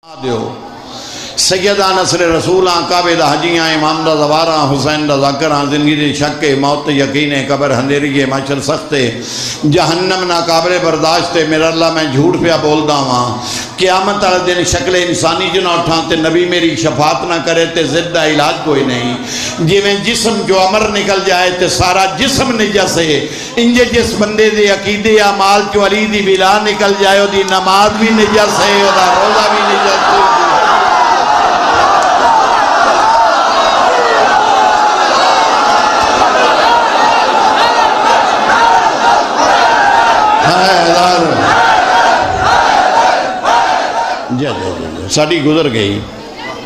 दियो सैयदा नसर रसूल काबे दा हजियां इमाम दा ज़वारा हुसैन दा ज़ाकिर जिंदगी दे शक मौत यकीन कबर अंधेरी माशर सख्त जहन्नम ना काबिल बर्दाश्त मेरा अल्लाह मैं झूठ पिया बोलदा वां क़यामत वाले दिन शक्ल इंसानी च ना उठा ते नबी मेरी शफात ना करे ते जिद दा इलाज कोई नहीं। जिवें जिस्म जो अमर निकल जाए ते सारा जिस्म निजस है, इंजे जिस बंदे दे अकीदे अमाल चो अली दी बिला निकल जाए ओदी नमाज भी निजस है, ओदा रोज़ा भी निजस है। साड़ी गुजर गई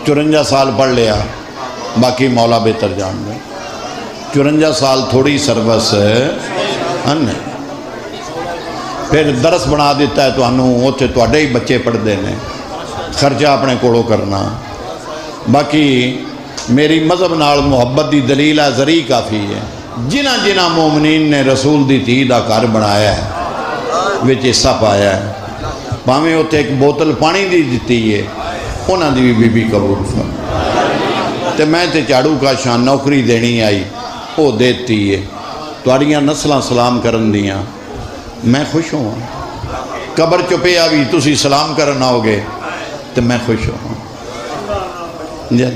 54 साल पढ़ लिया, बाकी मौला बेहतर जान में 54 साल थोड़ी सर्विस है। फिर दरस बना दिता है तुहानू, उत्थे तुहाडे ही बच्चे पढ़ते हैं, खर्चा अपने कोलों करना। बाकी मेरी मजहब नाल मुहब्बत की दलील है जरी काफ़ी है। जिन्हां जिन्हां मोमनीन ने रसूल की धी का घर बनाया है विच हिस्सा पाया है, भावें उत्थे एक बोतल पानी की दी है, उन्होंने भी बीबी कबूल फर ते मैं ते झाड़ू का शान नौकरी देनी आई वो देती है। तुहाड़ियां नस्लां सलाम करन दियां मैं खुश होवां, कबर चुपिया भी तुसी सलाम करन आओगे तो मैं खुश होवां।